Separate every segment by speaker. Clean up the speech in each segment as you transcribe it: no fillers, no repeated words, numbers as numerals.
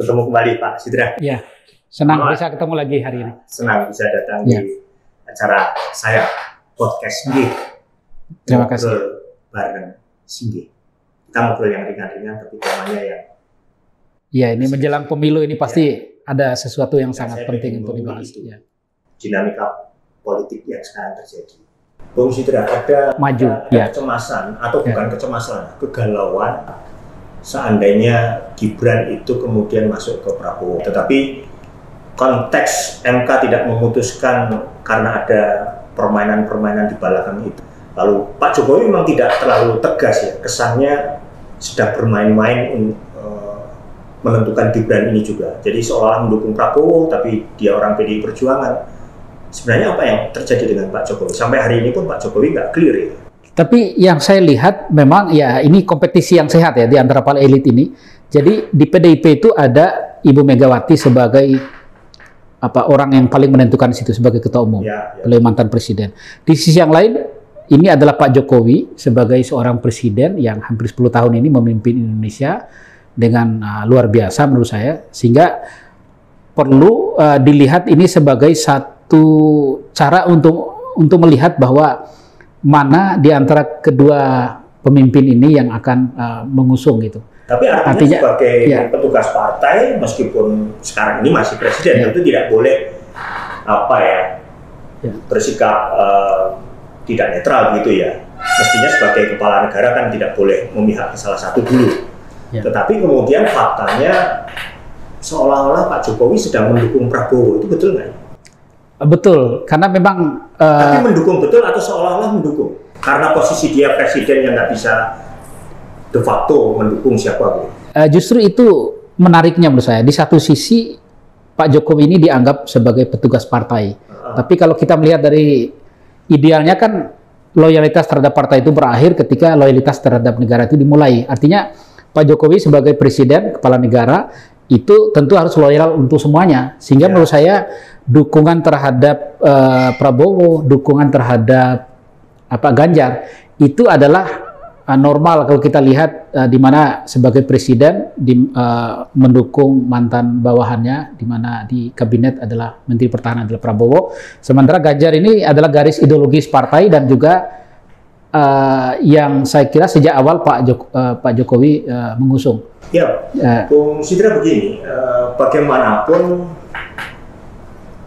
Speaker 1: bertemu kembali Pak Sidra.
Speaker 2: Ya, senang bisa ketemu lagi hari ini.
Speaker 1: Senang bisa datang di acara saya, podcast Singgih.
Speaker 2: Terima kasih.
Speaker 1: Bareng Singgih. Kita ngobrol yang ringan-ringan, tapi temanya yang...
Speaker 2: Ya, ini menjelang pemilu ini pasti ada sesuatu yang sangat penting untuk dibahas. Ya.
Speaker 1: Dinamika politik yang sekarang terjadi. Bung Sidra, ada kecemasan, atau bukan kecemasan, kegalauan seandainya Gibran itu kemudian masuk ke Prabowo. Tetapi konteks MK tidak memutuskan karena ada permainan-permainan di belakang itu. Lalu Pak Jokowi memang tidak terlalu tegas ya, kesannya sedang bermain-main menentukan Gibran ini juga. Jadi seolah-olah mendukung Prabowo, tapi dia orang PDI Perjuangan. Sebenarnya apa yang terjadi dengan Pak Jokowi? Sampai hari ini pun Pak Jokowi nggak clear ya. Tapi
Speaker 2: yang saya lihat memang ya ini kompetisi yang sehat ya di antara para elit ini. Jadi di PDIP itu ada Ibu Megawati sebagai orang yang paling menentukan situ sebagai ketua umum, oleh mantan presiden. Di sisi yang lain ini adalah Pak Jokowi sebagai seorang presiden yang hampir 10 tahun ini memimpin Indonesia dengan luar biasa menurut saya, sehingga perlu dilihat ini sebagai satu cara untuk melihat bahwa mana di antara kedua pemimpin ini yang akan mengusung gitu.
Speaker 1: Tapi artinya sebagai petugas partai, meskipun sekarang ini masih presiden, itu tidak boleh bersikap tidak netral gitu ya. Mestinya sebagai kepala negara kan tidak boleh memihak ke salah satu dulu. Tetapi kemudian faktanya seolah-olah Pak Jokowi sedang mendukung Prabowo, itu betul nggak?
Speaker 2: Betul, karena memang...
Speaker 1: Tapi mendukung betul atau seolah-olah mendukung? Karena posisi dia presiden yang nggak bisa de facto mendukung siapapun.
Speaker 2: Justru itu menariknya menurut saya. Di satu sisi, Pak Jokowi ini dianggap sebagai petugas partai. Tapi kalau kita melihat dari idealnya kan, loyalitas terhadap partai itu berakhir ketika loyalitas terhadap negara itu dimulai. Artinya, Pak Jokowi sebagai presiden, kepala negara, itu tentu harus loyal untuk semuanya. Sehingga menurut saya, dukungan terhadap Prabowo, dukungan terhadap Ganjar, itu adalah normal kalau kita lihat di mana sebagai presiden mendukung mantan bawahannya, di mana di kabinet adalah Menteri Pertahanan adalah Prabowo. Sementara Ganjar ini adalah garis ideologis partai dan juga yang saya kira sejak awal Pak Jokowi mengusung.
Speaker 1: Ya, Bung Sidra begini, bagaimanapun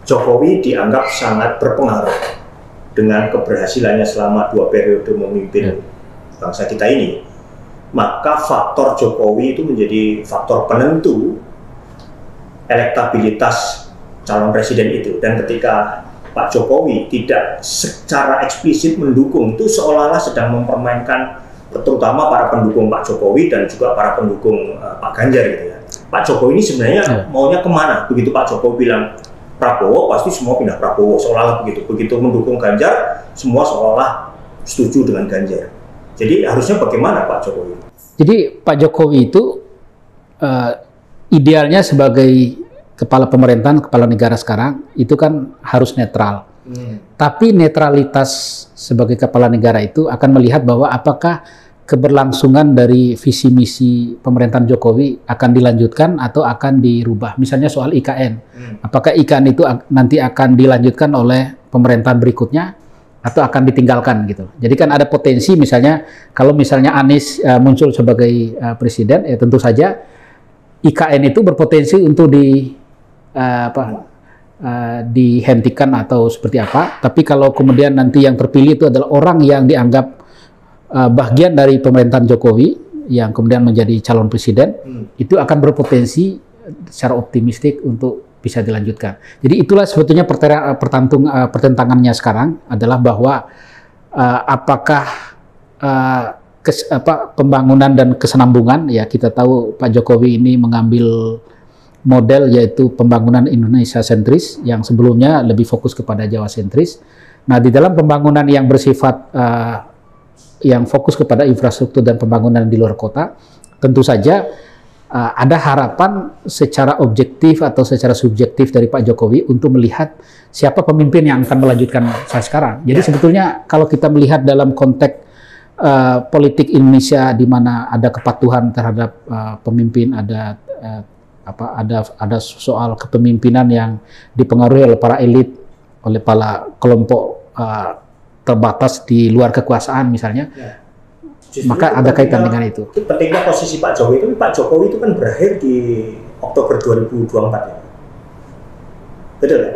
Speaker 1: Jokowi dianggap sangat berpengaruh dengan keberhasilannya selama 2 periode memimpin bangsa kita ini. Maka faktor Jokowi itu menjadi faktor penentu elektabilitas calon presiden itu. Dan ketika Pak Jokowi tidak secara eksplisit mendukung, itu seolah-olah sedang mempermainkan terutama para pendukung Pak Jokowi dan juga para pendukung Pak Ganjar gitu ya. Pak Jokowi ini sebenarnya maunya kemana? Begitu Pak Jokowi bilang Prabowo, pasti semua pindah Prabowo, seolah-olah begitu. Begitu mendukung Ganjar, semua seolah-olah setuju dengan Ganjar. Jadi harusnya bagaimana Pak Jokowi?
Speaker 2: Jadi Pak Jokowi itu idealnya sebagai kepala pemerintahan, kepala negara sekarang, itu kan harus netral. Tapi netralitas sebagai kepala negara itu akan melihat bahwa apakah keberlangsungan dari visi misi pemerintahan Jokowi akan dilanjutkan atau akan dirubah. Misalnya soal IKN, apakah IKN itu nanti akan dilanjutkan oleh pemerintahan berikutnya atau akan ditinggalkan gitu. Jadi kan ada potensi misalnya kalau misalnya Anies muncul sebagai presiden, ya tentu saja IKN itu berpotensi untuk dihentikan atau seperti apa. Tapi kalau kemudian nanti yang terpilih itu adalah orang yang dianggap bagian dari pemerintahan Jokowi yang kemudian menjadi calon presiden, itu akan berpotensi secara optimistik untuk bisa dilanjutkan. Jadi itulah sebetulnya pertentangannya sekarang adalah bahwa apakah pembangunan dan kesenambungan, ya kita tahu Pak Jokowi ini mengambil model yaitu pembangunan Indonesia sentris yang sebelumnya lebih fokus kepada Jawa sentris. Nah, di dalam pembangunan yang bersifat yang fokus kepada infrastruktur dan pembangunan di luar kota, tentu saja ada harapan secara objektif atau secara subjektif dari Pak Jokowi untuk melihat siapa pemimpin yang akan melanjutkan saya sekarang. Jadi sebetulnya kalau kita melihat dalam konteks politik Indonesia di mana ada kepatuhan terhadap pemimpin, ada ada soal kepemimpinan yang dipengaruhi oleh para elit, oleh para kelompok terbatas di luar kekuasaan misalnya. Ya. Maka ada kaitan dengan itu.
Speaker 1: Pentingnya posisi Pak Jokowi itu kan berakhir di Oktober 2024 ya. Betul ya?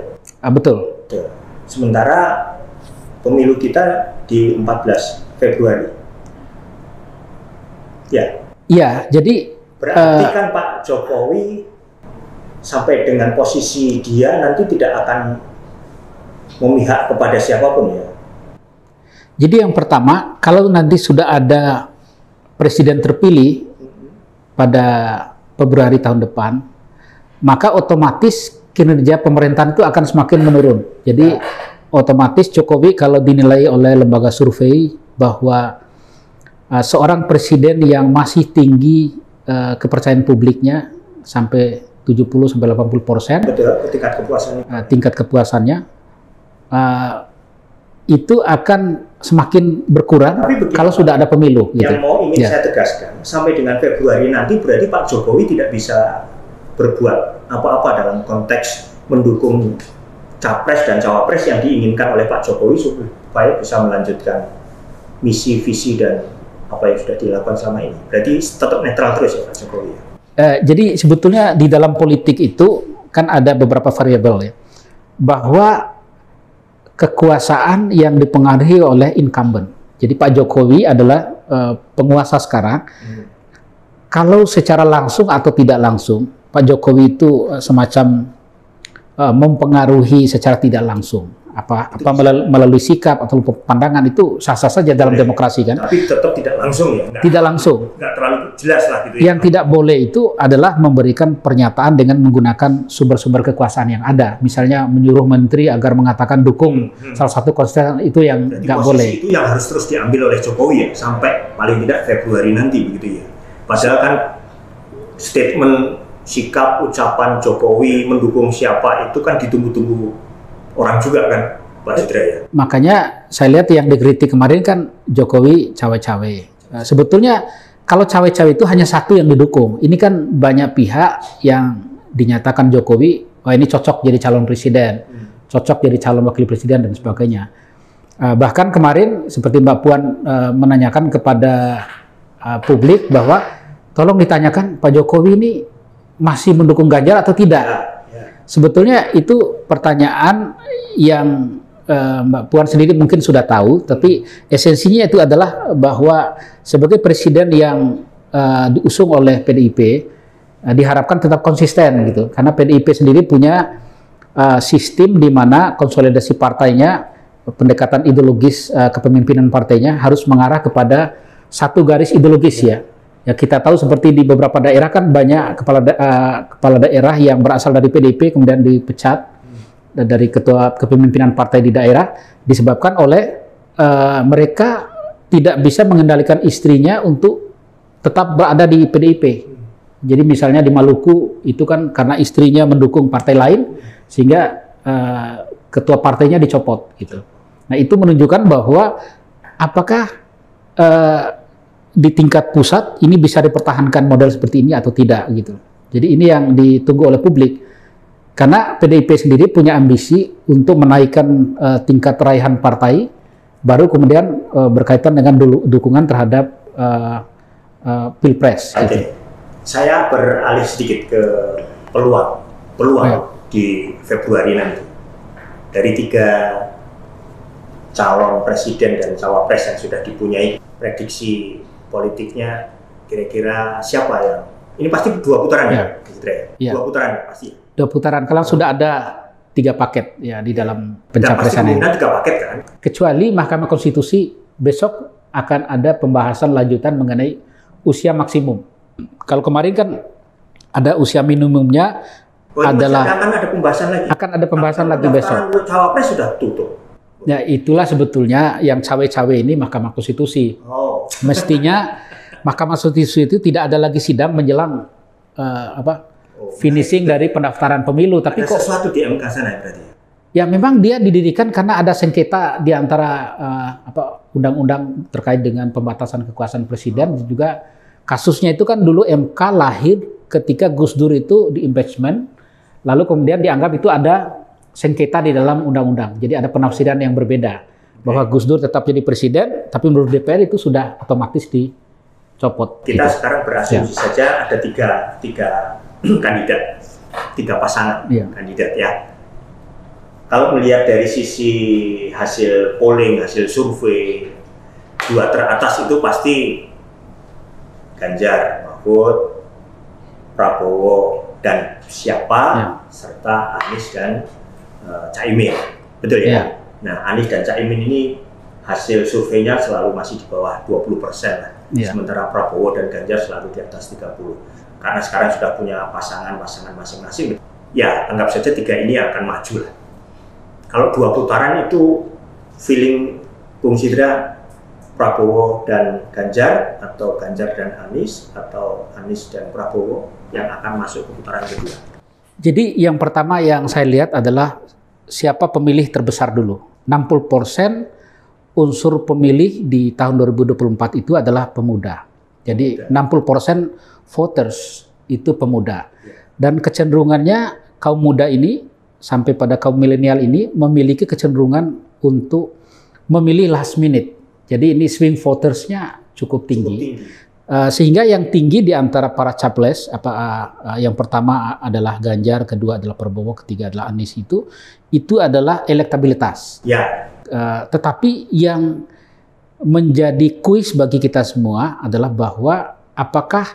Speaker 2: Betul.
Speaker 1: Betul. Sementara pemilu kita di 14 Februari. Ya.
Speaker 2: Iya, jadi
Speaker 1: berarti kan Pak Jokowi sampai dengan posisi dia nanti tidak akan memihak kepada siapapun ya.
Speaker 2: Jadi yang pertama, kalau nanti sudah ada presiden terpilih pada Februari tahun depan, maka otomatis kinerja pemerintahan itu akan semakin menurun. Jadi otomatis Jokowi kalau dinilai oleh lembaga survei bahwa seorang presiden yang masih tinggi kepercayaan publiknya sampai 70-80%, tingkat kepuasannya itu akan semakin berkurang kalau sudah ada pemilu.
Speaker 1: Yang ingin saya tegaskan, sampai dengan Februari nanti berarti Pak Jokowi tidak bisa berbuat apa-apa dalam konteks mendukung capres dan cawapres yang diinginkan oleh Pak Jokowi supaya bisa melanjutkan misi, visi, dan apa yang sudah dilakukan selama ini. Berarti tetap netral terus ya Pak Jokowi.
Speaker 2: Jadi sebetulnya di dalam politik itu kan ada beberapa variabel ya, bahwa kekuasaan yang dipengaruhi oleh incumbent. Jadi Pak Jokowi adalah penguasa sekarang. Kalau secara langsung atau tidak langsung, Pak Jokowi itu semacam mempengaruhi secara tidak langsung. Melalui sikap atau pandangan itu sah-sah saja dalam demokrasi kan.
Speaker 1: Tapi tetap tidak langsung ya.
Speaker 2: Tidak langsung.
Speaker 1: Nggak terlalu jelas lah gitu.
Speaker 2: Yang tidak boleh itu adalah memberikan pernyataan dengan menggunakan sumber-sumber kekuasaan yang ada. Misalnya menyuruh menteri agar mengatakan dukung salah satu konstituen, itu yang nggak boleh.
Speaker 1: Itu yang harus terus diambil oleh Jokowi ya sampai paling tidak Februari nanti begitu ya. Padahal kan statement, sikap, ucapan Jokowi mendukung siapa itu kan ditunggu-tunggu orang juga kan, Pak Citra ya.
Speaker 2: Makanya saya lihat yang dikritik kemarin kan Jokowi cawe-cawe. Sebetulnya kalau cawe-cawe itu hanya satu yang didukung. Ini kan banyak pihak yang dinyatakan Jokowi, wah ini cocok jadi calon presiden, cocok jadi calon wakil presiden dan sebagainya. Bahkan kemarin seperti Mbak Puan menanyakan kepada publik bahwa tolong ditanyakan Pak Jokowi ini masih mendukung Ganjar atau tidak. Sebetulnya itu pertanyaan yang Mbak Puan sendiri mungkin sudah tahu, tapi esensinya itu adalah bahwa sebagai presiden yang diusung oleh PDIP diharapkan tetap konsisten gitu, karena PDIP sendiri punya sistem di mana konsolidasi partainya, pendekatan ideologis kepemimpinan partainya harus mengarah kepada satu garis ideologis ya. Ya kita tahu seperti di beberapa daerah kan banyak kepala daerah yang berasal dari PDIP kemudian dipecat dari ketua kepemimpinan partai di daerah disebabkan oleh mereka tidak bisa mengendalikan istrinya untuk tetap berada di PDIP. Jadi misalnya di Maluku itu kan karena istrinya mendukung partai lain sehingga ketua partainya dicopot gitu. Nah itu menunjukkan bahwa apakah di tingkat pusat ini bisa dipertahankan model seperti ini atau tidak gitu. Jadi ini yang ditunggu oleh publik. Karena PDIP sendiri punya ambisi untuk menaikkan tingkat raihan partai, baru kemudian berkaitan dengan dukungan terhadap Pilpres.
Speaker 1: Oke. Gitu. Saya beralih sedikit ke peluang di Februari nanti. Dari 3 calon presiden dan cawapres yang sudah dipunyai, prediksi politiknya kira-kira siapa yang ini pasti 2 putaran ya, ya? 2 putaran ya, pasti.
Speaker 2: 2 putaran. Kalau sudah ada 3 paket ya di dalam pencapresan ini.
Speaker 1: 3 paket kan.
Speaker 2: Kecuali Mahkamah Konstitusi besok akan ada pembahasan lanjutan mengenai usia maksimum. Kalau kemarin kan ada usia minimumnya adalah
Speaker 1: akan ada pembahasan lagi.
Speaker 2: Akan ada pembahasan lagi besok.
Speaker 1: Cawapres sudah tutup.
Speaker 2: Ya itulah sebetulnya yang cawe-cawe ini Mahkamah Konstitusi. Mestinya Mahkamah Konstitusi itu tidak ada lagi sidang menjelang finishing dari pendaftaran pemilu. Tapi kok
Speaker 1: sesuatu di MK sana berarti?
Speaker 2: Ya memang dia didirikan karena ada sengketa di antara undang-undang terkait dengan pembatasan kekuasaan presiden dan juga kasusnya itu kan dulu MK lahir ketika Gus Dur itu di impeachment, lalu kemudian dianggap itu ada sengketa di dalam undang-undang. Jadi ada penafsiran yang berbeda bahwa Gus Dur tetap jadi presiden, tapi menurut DPR itu sudah otomatis dicopot.
Speaker 1: Kita gitu. Sekarang berasumsi saja ada tiga kandidat, 3 pasangan kandidat ya. Kalau melihat dari sisi hasil polling, hasil survei, 2 teratas itu pasti Ganjar, Mahfud, Prabowo, dan siapa, serta Anies dan Caimin, betul ya? Nah, Anies dan Caimin ini hasil surveinya selalu masih di bawah 20% lah. Sementara Prabowo dan Ganjar selalu di atas 30%. Karena sekarang sudah punya pasangan-pasangan masing-masing. Ya, anggap saja 3 ini akan maju lah. Kalau 2 putaran itu feeling Bung Sidra, Prabowo dan Ganjar, atau Ganjar dan Anies, atau Anies dan Prabowo yang akan masuk ke putaran kedua?
Speaker 2: Jadi yang pertama yang saya lihat adalah siapa pemilih terbesar dulu. 60% unsur pemilih di tahun 2024 itu adalah pemuda. Jadi 60% voters itu pemuda. Dan kecenderungannya kaum muda ini sampai pada kaum milenial ini memiliki kecenderungan untuk memilih last minute. Jadi ini swing votersnya cukup tinggi. Sehingga yang tinggi di antara para capres, yang pertama adalah Ganjar, kedua adalah Prabowo, ketiga adalah Anies, itu adalah elektabilitas. Tetapi yang menjadi kuis bagi kita semua adalah bahwa apakah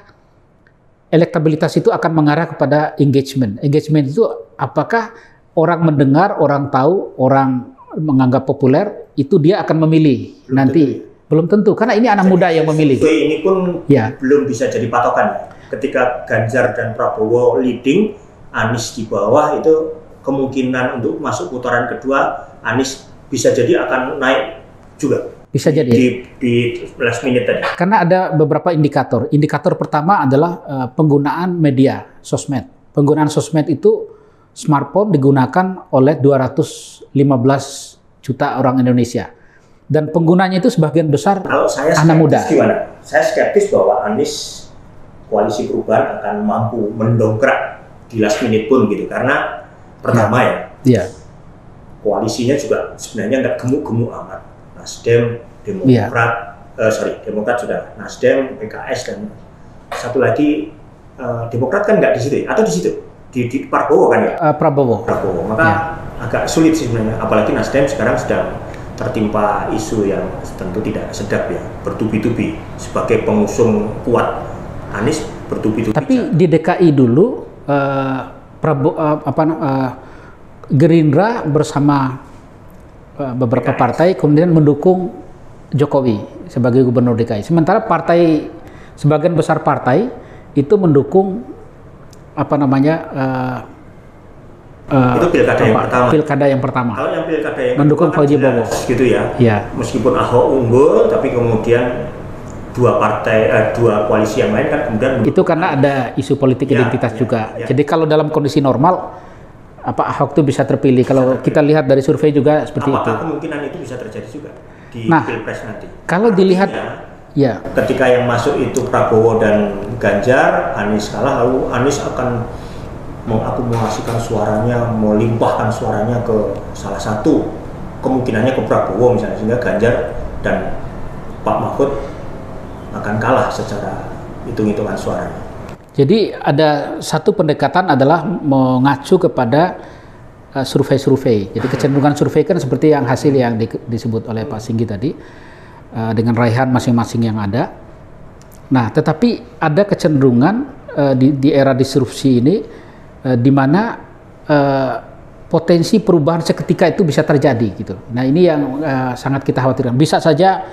Speaker 2: elektabilitas itu akan mengarah kepada engagement. Engagement itu apakah orang mendengar, orang tahu, orang menganggap populer, itu dia akan memilih nanti. Belum tentu, karena ini anak muda yang memilih.
Speaker 1: Ini pun belum bisa jadi patokan. Ketika Ganjar dan Prabowo leading, Anies di bawah, itu kemungkinan untuk masuk putaran kedua, Anies bisa jadi akan naik juga.
Speaker 2: Bisa jadi.
Speaker 1: Di last minute tadi.
Speaker 2: Karena ada beberapa indikator. Indikator pertama adalah penggunaan media, sosmed. Penggunaan sosmed itu, smartphone digunakan oleh 215 juta orang Indonesia. Dan penggunanya itu sebagian besar anak muda.
Speaker 1: Gimana? Saya skeptis bahwa Anies koalisi perubahan akan mampu mendongkrak di last minute pun gitu. Karena pertama koalisinya juga sebenarnya nggak gemuk-gemuk amat. Nasdem, Demokrat sudah, Nasdem, PKS, dan satu lagi Demokrat kan nggak di situ, atau di situ di Prabowo kan ya?
Speaker 2: Prabowo.
Speaker 1: Maka agak sulit sih sebenarnya, apalagi Nasdem sekarang sedang tertimpa isu yang tentu tidak sedap ya, bertubi-tubi sebagai pengusung kuat. Anies bertubi-tubi.
Speaker 2: Tapi di DKI dulu Gerindra bersama beberapa partai kemudian mendukung Jokowi sebagai gubernur DKI. Sementara sebagian besar partai itu mendukung
Speaker 1: itu
Speaker 2: pilkada yang pertama.
Speaker 1: Kalau yang pilkada yang
Speaker 2: mendukung Fauzi Bowo
Speaker 1: gitu ya. Meskipun Ahok unggul, tapi kemudian dua koalisi yang lain kan kemudian
Speaker 2: itu karena ada isu politik identitas juga. Jadi kalau dalam kondisi normal Ahok itu bisa terpilih. Kalau kita lihat dari survei juga seperti itu.
Speaker 1: Apakah kemungkinan itu bisa terjadi juga di Pilpres nanti?
Speaker 2: Kalau dilihat
Speaker 1: ketika yang masuk itu Prabowo dan Ganjar, Anies kalah, lalu Anies akan mengakumulasikan suaranya, melimpahkan suaranya ke salah satu, kemungkinannya ke Prabowo misalnya, sehingga Ganjar dan Pak Mahfud akan kalah secara hitung-hitungan suaranya.
Speaker 2: Jadi ada satu pendekatan adalah mengacu kepada survei-survei. Jadi kecenderungan survei kan seperti yang hasil yang disebut oleh Pak Singgi tadi, dengan raihan masing-masing yang ada. Nah, tetapi ada kecenderungan di era disrupsi ini, di mana potensi perubahan seketika itu bisa terjadi gitu. Nah, ini yang sangat kita khawatirkan. Bisa saja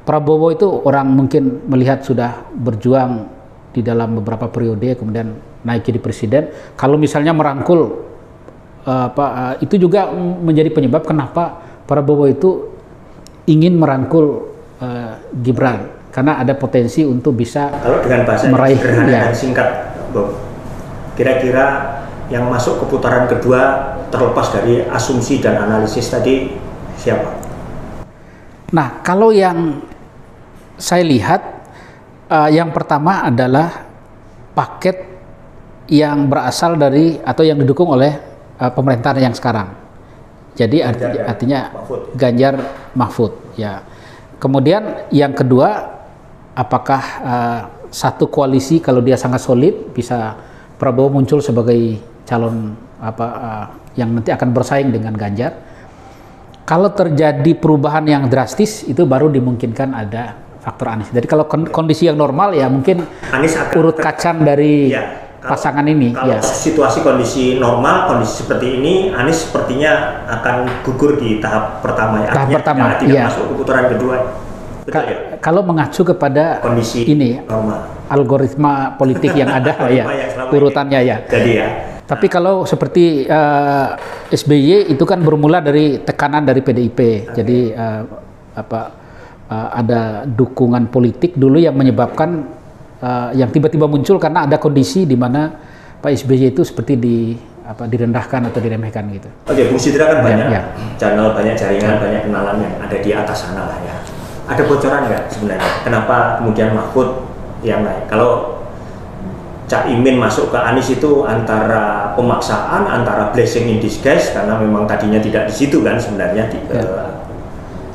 Speaker 2: Prabowo itu orang mungkin melihat sudah berjuang di dalam beberapa periode, kemudian naik jadi presiden. Kalau misalnya merangkul, itu juga menjadi penyebab kenapa Prabowo itu ingin merangkul Gibran, karena ada potensi untuk bisa
Speaker 1: kalau dengan bahasa
Speaker 2: meraih
Speaker 1: dan singkat, kira-kira yang masuk ke putaran kedua terlepas dari asumsi dan analisis tadi siapa?
Speaker 2: Nah, kalau yang saya lihat Yang pertama adalah paket yang berasal dari atau yang didukung oleh pemerintahan yang sekarang. Jadi artinya Ganjar Mahfud. Ya. Kemudian yang kedua, apakah satu koalisi kalau dia sangat solid bisa Prabowo muncul sebagai calon yang nanti akan bersaing dengan Ganjar. Kalau terjadi perubahan yang drastis itu baru dimungkinkan ada faktor Anies. Jadi kalau kondisi yang normal ya mungkin
Speaker 1: Anies
Speaker 2: urut kacang dari pasangan ini.
Speaker 1: Kalau situasi kondisi normal, kondisi seperti ini, Anies sepertinya akan gugur di tahap pertama.
Speaker 2: Tahap pertama,
Speaker 1: tidak masuk ke putaran kedua. Betul, ya?
Speaker 2: Kalau mengacu kepada kondisi ini normal, algoritma politik yang ada ya urutannya ya. Jadi ya. Tapi kalau seperti SBY itu kan bermula dari tekanan dari PDIP. Jadi ada dukungan politik dulu yang menyebabkan yang tiba-tiba muncul karena ada kondisi di mana Pak SBY itu seperti direndahkan atau diremehkan gitu.
Speaker 1: Oke, Bung Sidra kan banyak channel, banyak jaringan, banyak kenalan yang ada di atas sana lah ya. Ada bocoran nggak sebenarnya? Kenapa kemudian Mahfud yang naik? Kalau Cak Imin masuk ke Anies itu antara pemaksaan, antara blessing in disguise karena memang tadinya tidak di situ kan sebenarnya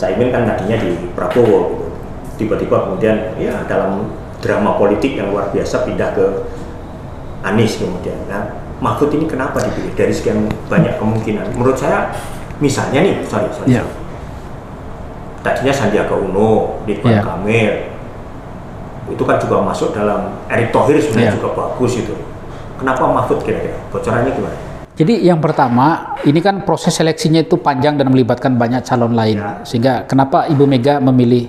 Speaker 1: Cak Imin kan tadinya di Prabowo gitu. Tiba-tiba kemudian ya dalam drama politik yang luar biasa pindah ke Anies kemudian. Nah, Mahfud ini kenapa dipilih dari sekian banyak kemungkinan? Menurut saya misalnya nih, tadinya Sandiaga Uno, Ridwan Kamil, itu kan juga masuk dalam Erick Thohir sebenarnya juga bagus itu. Kenapa Mahfud kira-kira? Bocorannya gimana?
Speaker 2: Jadi yang pertama, ini kan proses seleksinya itu panjang dan melibatkan banyak calon lain. Sehingga kenapa Ibu Mega memilih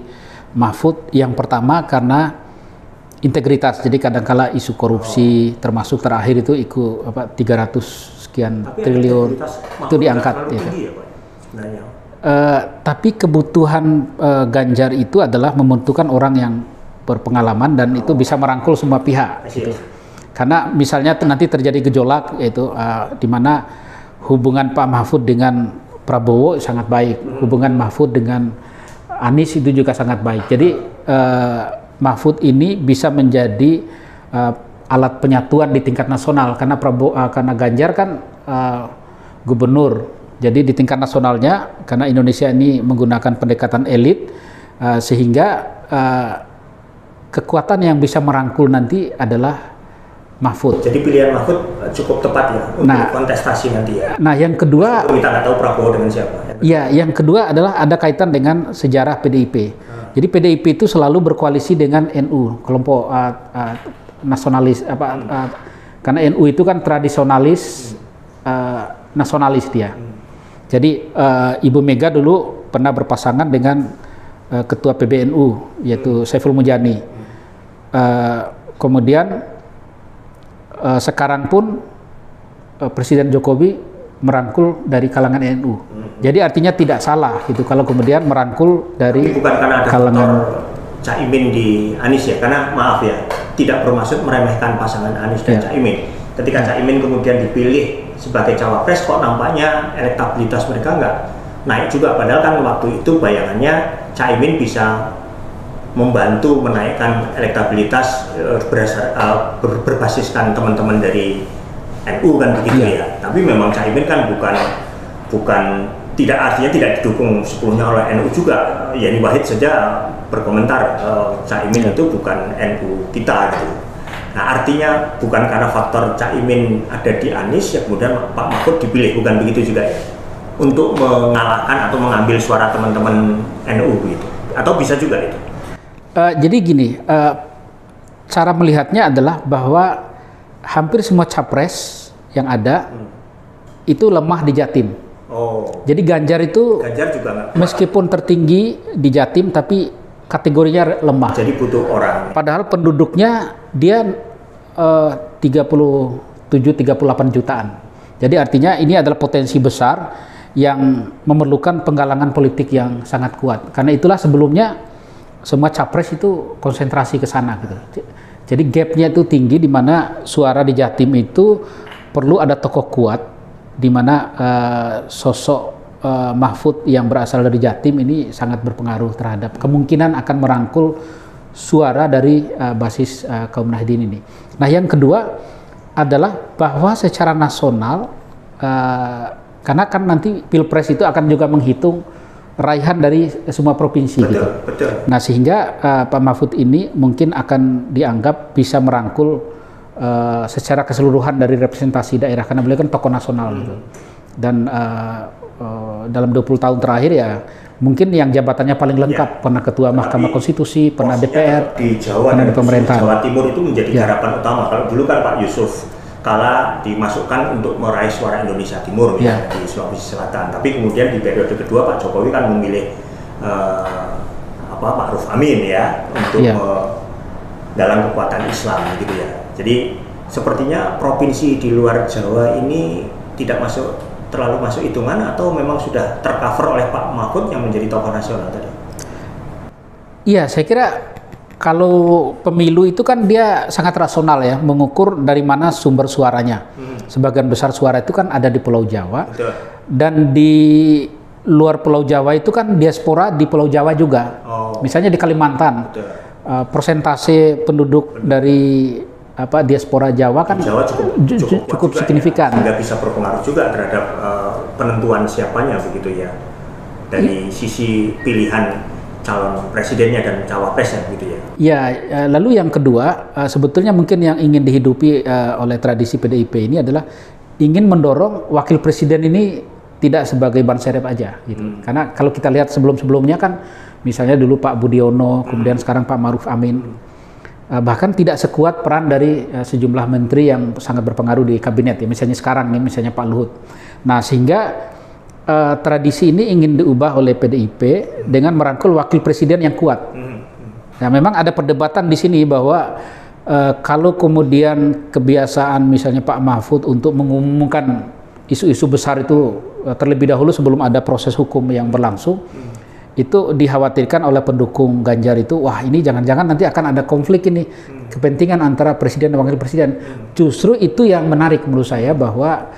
Speaker 2: Mahfud? Yang pertama karena integritas. Jadi kadangkala isu korupsi termasuk terakhir itu 300 sekian triliun itu diangkat. Tapi kebutuhan Ganjar itu adalah membutuhkan orang yang berpengalaman dan itu bisa merangkul semua pihak gitu. Karena misalnya nanti terjadi gejolak yaitu di mana hubungan Pak Mahfud dengan Prabowo sangat baik, hubungan Mahfud dengan Anies itu juga sangat baik. Jadi Mahfud ini bisa menjadi alat penyatuan di tingkat nasional karena karena Ganjar kan gubernur. Jadi di tingkat nasionalnya karena Indonesia ini menggunakan pendekatan elit sehingga kekuatan yang bisa merangkul nanti adalah Mahfud.
Speaker 1: Jadi pilihan Mahfud cukup tepat ya untuk kontestasi nanti ya.
Speaker 2: Nah yang kedua,
Speaker 1: kita nggak tahu Prabowo dengan siapa.
Speaker 2: Ya, yang kedua adalah ada kaitan dengan sejarah PDIP. Jadi PDIP itu selalu berkoalisi dengan NU, kelompok nasionalis. Karena NU itu kan tradisionalis, nasionalis dia. Jadi Ibu Mega dulu pernah berpasangan dengan Ketua PBNU yaitu Saiful Mujani. Kemudian sekarang pun Presiden Jokowi merangkul dari kalangan NU. Jadi artinya tidak salah gitu kalau kemudian merangkul dari
Speaker 1: bukan karena ada kalangan Cak Imin di Anies ya, karena maaf ya, tidak bermaksud meremehkan pasangan Anies dan Cak Imin. Ketika Cak Imin kemudian dipilih sebagai cawapres, kok nampaknya elektabilitas mereka nggak naik juga, padahal kan waktu itu bayangannya Cak Imin bisa membantu menaikkan elektabilitas berbasiskan teman-teman dari NU kan begitu ya. Tapi memang Cak Imin kan bukan tidak artinya tidak didukung sepenuhnya oleh NU juga. Yani Wahid saja berkomentar Cak Imin itu bukan NU kita gitu. Nah artinya bukan karena faktor Cak Imin ada di Anies ya kemudian Pak Mahfud dipilih, bukan begitu juga ya, untuk mengalahkan atau mengambil suara teman-teman NU gitu, atau bisa juga itu.
Speaker 2: Jadi gini, cara melihatnya adalah bahwa hampir semua capres yang ada itu lemah di Jatim. Jadi Ganjar juga meskipun tertinggi di Jatim tapi kategorinya lemah.
Speaker 1: Jadi butuh orang.
Speaker 2: Padahal penduduknya dia 37-38 jutaan. Jadi artinya ini adalah potensi besar yang memerlukan penggalangan politik yang sangat kuat. Karena itulah sebelumnya semua capres itu konsentrasi ke sana gitu. Jadi gapnya itu tinggi di mana suara di Jatim itu perlu ada tokoh kuat di mana sosok Mahfud yang berasal dari Jatim ini sangat berpengaruh terhadap kemungkinan akan merangkul suara dari basis kaum Nahdien ini. Nah, yang kedua adalah bahwa secara nasional, karena kan nanti Pilpres itu akan juga menghitung raihan dari semua provinsi.
Speaker 1: Betul,
Speaker 2: gitu.
Speaker 1: betul.
Speaker 2: Nah, sehingga Pak Mahfud ini mungkin akan dianggap bisa merangkul secara keseluruhan dari representasi daerah, karena beliau kan tokoh nasional gitu. Dan dalam 20 tahun terakhir ya mungkin yang jabatannya paling lengkap, pernah ketua Mahkamah Konstitusi, pernah DPR,
Speaker 1: di Jawa,
Speaker 2: pernah di pemerintahan.
Speaker 1: Jawa Timur itu menjadi harapan utama. Kalau dulu kan Pak Yusuf kala dimasukkan untuk meraih suara Indonesia Timur di Sulawesi Selatan, tapi kemudian di periode kedua Pak Jokowi kan memilih Ma'ruf Amin ya untuk dalam kekuatan Islam gitu ya. Jadi sepertinya provinsi di luar Jawa ini tidak terlalu masuk hitungan, atau memang sudah tercover oleh Pak Mahfud yang menjadi tokoh nasional tadi?
Speaker 2: Iya, saya kira kalau pemilu itu kan dia sangat rasional ya, mengukur dari mana sumber suaranya. Sebagian besar suara itu kan ada di Pulau Jawa.
Speaker 1: Betul.
Speaker 2: Dan di luar Pulau Jawa itu kan diaspora di Pulau Jawa juga. Misalnya di Kalimantan, persentase penduduk dari diaspora Jawa kan cukup signifikan.
Speaker 1: Sehingga bisa berpengaruh juga terhadap penentuan siapanya begitu ya. Dari sisi pilihan calon presidennya dan cawapresnya gitu ya. Ya,
Speaker 2: lalu yang kedua, sebetulnya mungkin yang ingin dihidupi oleh tradisi PDIP ini adalah ingin mendorong wakil presiden ini tidak sebagai ban serep aja gitu. Karena kalau kita lihat sebelum-sebelumnya kan misalnya dulu Pak Budiono, kemudian sekarang Pak Ma'ruf Amin. Bahkan tidak sekuat peran dari sejumlah menteri yang sangat berpengaruh di kabinet ya, misalnya sekarang nih, misalnya Pak Luhut. Nah, sehingga tradisi ini ingin diubah oleh PDIP dengan merangkul wakil presiden yang kuat. Nah, memang ada perdebatan di sini bahwa kalau kemudian kebiasaan misalnya Pak Mahfud untuk mengumumkan isu-isu besar itu terlebih dahulu sebelum ada proses hukum yang berlangsung, itu dikhawatirkan oleh pendukung Ganjar itu, wah ini jangan-jangan nanti akan ada konflik ini, kepentingan antara presiden dan wakil presiden. Justru itu yang menarik menurut saya, bahwa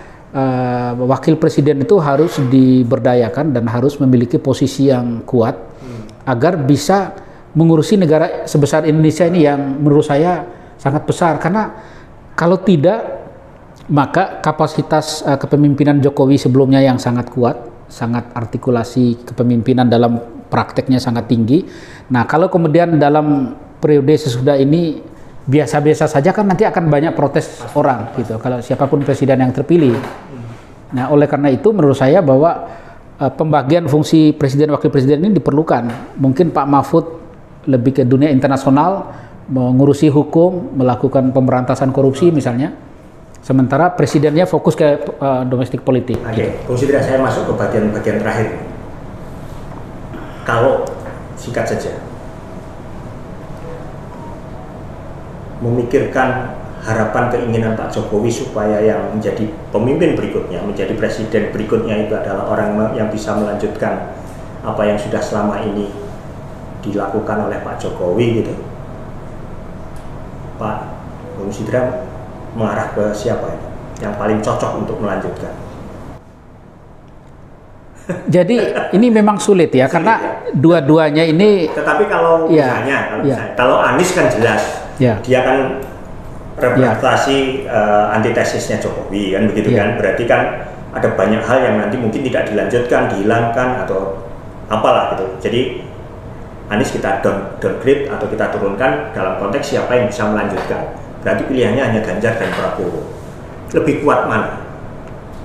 Speaker 2: wakil presiden itu harus diberdayakan dan harus memiliki posisi yang kuat agar bisa mengurusi negara sebesar Indonesia ini yang menurut saya sangat besar. Karena kalau tidak, maka kapasitas kepemimpinan Jokowi sebelumnya yang sangat kuat, sangat artikulasi kepemimpinan dalam prakteknya sangat tinggi. Nah, kalau kemudian dalam periode sesudah ini biasa-biasa saja, kan nanti akan banyak protes orang gitu kalau siapapun presiden yang terpilih. Nah, oleh karena itu menurut saya bahwa pembagian fungsi presiden wakil presiden ini diperlukan. Mungkin Pak Mahfud lebih ke dunia internasional, mengurusi hukum, melakukan pemberantasan korupsi misalnya. Sementara presidennya fokus ke domestik politik.
Speaker 1: Oke, konsiderasi saya masuk ke bagian terakhir. Kalau singkat saja, memikirkan harapan keinginan Pak Jokowi supaya yang menjadi pemimpin berikutnya, menjadi presiden berikutnya itu adalah orang yang bisa melanjutkan apa yang sudah selama ini dilakukan oleh Pak Jokowi gitu. Pak Bung Sidra mengarah ke siapa ini yang paling cocok untuk melanjutkan?
Speaker 2: Jadi ini memang sulit ya, karena dua-duanya ini.
Speaker 1: Tetapi kalau misalnya, kalau Anies kan jelas, dia kan representasi antitesisnya Jokowi kan begitu kan, berarti kan ada banyak hal yang nanti mungkin tidak dilanjutkan, dihilangkan atau apalah gitu. Jadi Anies kita downgrade atau kita turunkan dalam konteks siapa yang bisa melanjutkan. Berarti pilihannya hanya Ganjar dan Prabowo. Lebih kuat mana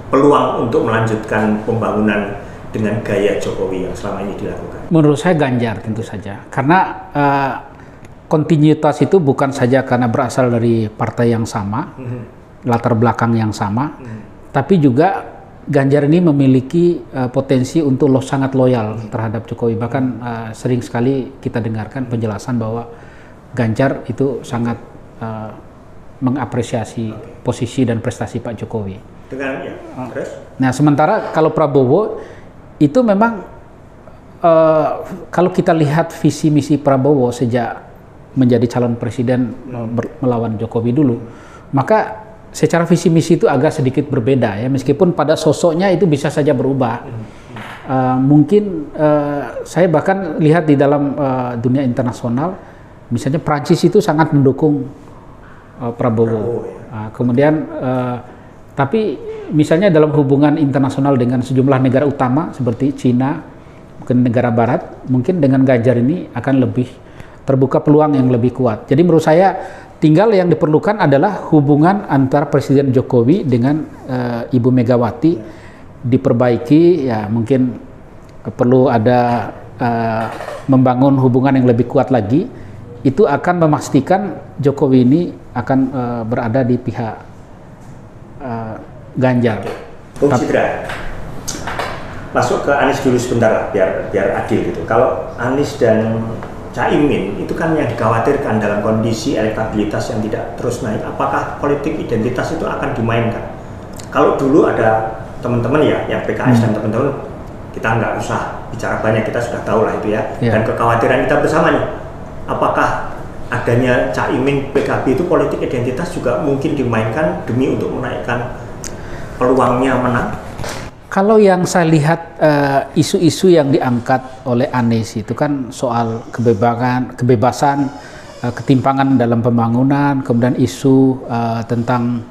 Speaker 1: peluang untuk melanjutkan pembangunan dengan gaya Jokowi yang selama ini dilakukan?
Speaker 2: Menurut saya Ganjar tentu saja, karena kontinuitas itu bukan saja karena berasal dari partai yang sama, latar belakang yang sama, tapi juga Ganjar ini memiliki potensi untuk sangat loyal terhadap Jokowi. Bahkan sering sekali kita dengarkan penjelasan bahwa Ganjar itu sangat mengapresiasi posisi dan prestasi Pak Jokowi.
Speaker 1: Terus?
Speaker 2: Nah, sementara kalau Prabowo itu memang kalau kita lihat visi misi Prabowo sejak menjadi calon presiden melawan Jokowi dulu, maka secara visi misi itu agak sedikit berbeda ya, meskipun pada sosoknya itu bisa saja berubah. Mungkin saya bahkan lihat di dalam dunia internasional, Misalnya Prancis itu sangat mendukung Prabowo. Kemudian tapi misalnya dalam hubungan internasional dengan sejumlah negara utama seperti Cina, mungkin negara Barat, mungkin dengan Ganjar ini akan lebih terbuka peluang yang lebih kuat. Jadi menurut saya tinggal yang diperlukan adalah hubungan antara Presiden Jokowi dengan Ibu Megawati diperbaiki, ya mungkin perlu ada membangun hubungan yang lebih kuat lagi. Itu akan memastikan Jokowi ini akan berada di pihak Ganjar.
Speaker 1: Bung Sidra, masuk ke Anies dulu sebentar lah, biar adil gitu. Kalau Anies dan Caimin itu kan yang dikhawatirkan dalam kondisi elektabilitas yang tidak terus naik, apakah politik identitas itu akan dimainkan? Kalau dulu ada teman-teman ya, yang PKS dan teman-teman, kita nggak usah bicara banyak, kita sudah tahu lah itu ya. Dan kekhawatiran kita bersama nih, apakah adanya Caimin PKB itu politik identitas juga mungkin dimainkan demi untuk menaikkan peluangnya menang?
Speaker 2: Kalau yang saya lihat isu-isu yang diangkat oleh Anies itu kan soal kebebasan, ketimpangan dalam pembangunan, kemudian isu tentang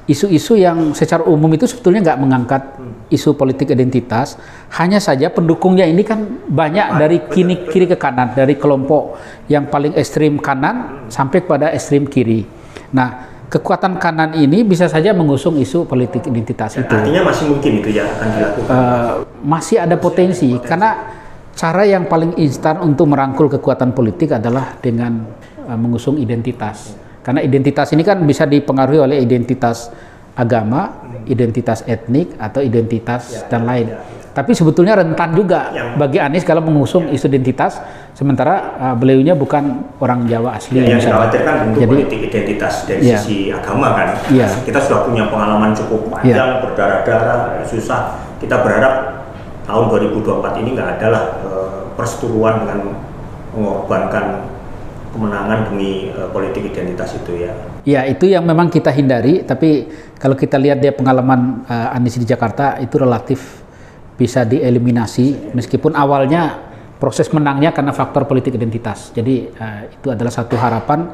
Speaker 2: isu-isu yang secara umum itu sebetulnya nggak mengangkat isu politik identitas, hanya saja pendukungnya ini kan banyak dari kiri ke kanan, dari kelompok yang paling ekstrim kanan sampai kepada ekstrim kiri. Nah, kekuatan kanan ini bisa saja mengusung isu politik identitas itu.
Speaker 1: Artinya masih mungkin itu ya akan dilakukan?
Speaker 2: Masih ada potensi, karena cara yang paling instan untuk merangkul kekuatan politik adalah dengan mengusung identitas. Karena identitas ini kan bisa dipengaruhi oleh identitas agama, identitas etnik, atau identitas dan lain. Tapi sebetulnya rentan juga bagi Anies kalau mengusung isu identitas, sementara beliaunya bukan orang Jawa asli.
Speaker 1: Yang dikhawatirkan tentu politik identitas dari sisi agama kan. Kita sudah punya pengalaman cukup panjang, berdarah-darah, susah. Kita berharap tahun 2024 ini nggak adalah perseteruan dengan mengorbankan kemenangan demi politik identitas itu ya.
Speaker 2: Ya, itu yang memang kita hindari, tapi kalau kita lihat dia pengalaman Anies di Jakarta itu relatif bisa dieliminasi, meskipun awalnya proses menangnya karena faktor politik identitas. Jadi itu adalah satu harapan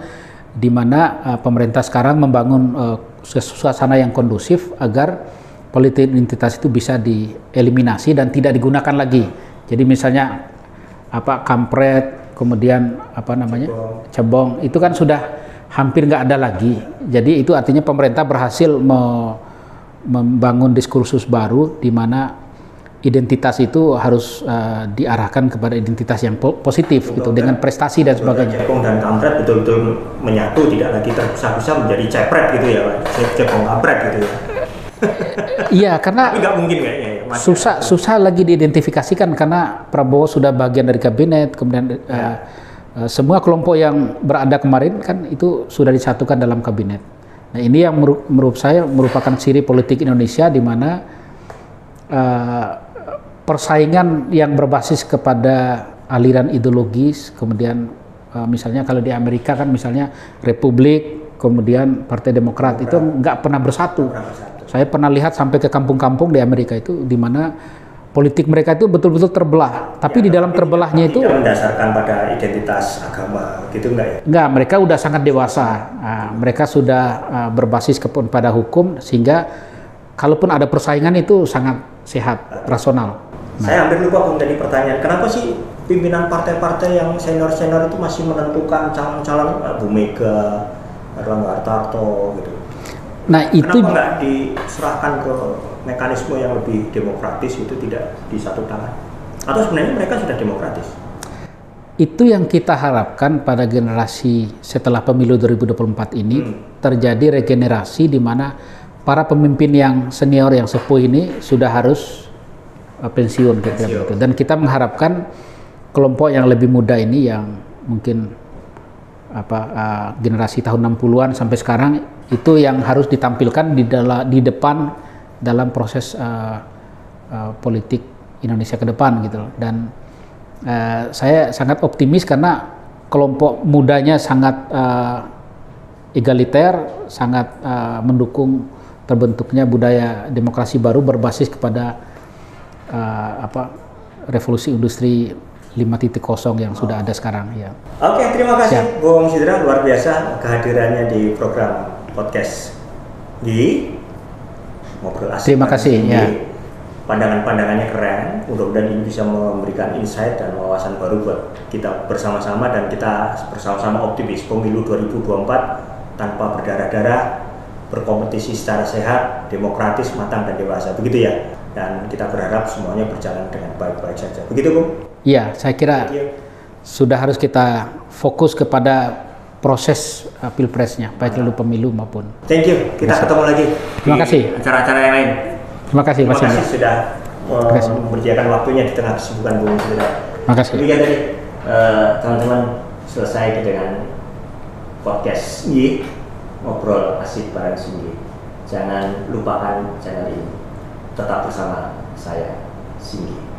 Speaker 2: di mana pemerintah sekarang membangun suasana yang kondusif agar politik identitas itu bisa dieliminasi dan tidak digunakan lagi. Jadi misalnya kampret, kemudian cebong, itu kan sudah hampir nggak ada lagi. Jadi itu artinya pemerintah berhasil membangun diskursus baru di mana identitas itu harus diarahkan kepada identitas yang positif gitu, dengan prestasi dan sebagainya.
Speaker 1: Cebong dan kampret betul-betul menyatu, tidak lagi terpisah-pisah menjadi cepret gitu ya, cebong kampret gitu ya.
Speaker 2: Iya, karena
Speaker 1: tapi nggak mungkin kayaknya ya,
Speaker 2: susah lagi diidentifikasikan karena Prabowo sudah bagian dari kabinet, kemudian semua kelompok yang berada kemarin kan itu sudah disatukan dalam kabinet. Nah, ini yang menurut saya merupakan ciri politik Indonesia di mana persaingan yang berbasis kepada aliran ideologis, kemudian misalnya kalau di Amerika kan misalnya Republik, kemudian Partai Demokrat itu nggak pernah bersatu. Saya pernah lihat sampai ke kampung-kampung di Amerika itu di mana politik mereka itu betul-betul terbelah. Tapi di dalam terbelahnya itu
Speaker 1: tidak mendasarkan pada identitas agama gitu enggak ya?
Speaker 2: Enggak, mereka udah sangat dewasa. Mereka sudah berbasis kepada hukum sehingga kalaupun ada persaingan itu sangat sehat, rasional.
Speaker 1: Saya hampir lupa Bung tadi pertanyaan, kenapa sih pimpinan partai-partai yang senior-senior itu masih menentukan calon-calon Bu Mega, Erlangga Hartarto gitu?
Speaker 2: Nah, itu
Speaker 1: kenapa nggak diserahkan ke mekanisme yang lebih demokratis, itu tidak di satu tangan? Atau sebenarnya mereka sudah demokratis?
Speaker 2: Itu yang kita harapkan pada generasi setelah pemilu 2024 ini terjadi regenerasi di mana para pemimpin yang senior, yang sepuh ini sudah harus pensiun gitu. Dan kita mengharapkan kelompok yang lebih muda ini yang mungkin generasi tahun 60-an sampai sekarang itu yang harus ditampilkan di depan dalam proses politik Indonesia ke depan gitu. Dan saya sangat optimis karena kelompok mudanya sangat egaliter, sangat mendukung terbentuknya budaya demokrasi baru berbasis kepada revolusi industri 5.0 yang sudah ada sekarang ya.
Speaker 1: Oke, terima kasih Bung Sidra, luar biasa kehadirannya di program podcast di Ngobrol Asik.
Speaker 2: Terima kasih ya.
Speaker 1: Pandangan-pandangannya keren, mudah-mudahan ini bisa memberikan insight dan wawasan baru buat kita bersama-sama, dan kita bersama-sama optimis pemilu 2024 tanpa berdarah-darah, berkompetisi secara sehat, demokratis, matang dan dewasa, begitu ya. Dan kita berharap semuanya berjalan dengan baik-baik saja. Begitu, Bung?
Speaker 2: Iya, saya kira sudah harus kita fokus kepada proses pilpresnya, baik lalu pemilu maupun.
Speaker 1: Thank you. Kita ketemu lagi.
Speaker 2: Terima kasih.
Speaker 1: Acara-acara yang lain.
Speaker 2: Terima kasih, Mas.
Speaker 1: Terima kasih sudah memberdayakan waktunya di tengah kesibukan Bung Sidra.
Speaker 2: Terima kasih.
Speaker 1: Demikian tadi teman-teman, selesai dengan podcast ini, Ngobrol Asik bareng Singgi. Jangan lupakan channel ini. Tetap bersama saya, Singgi.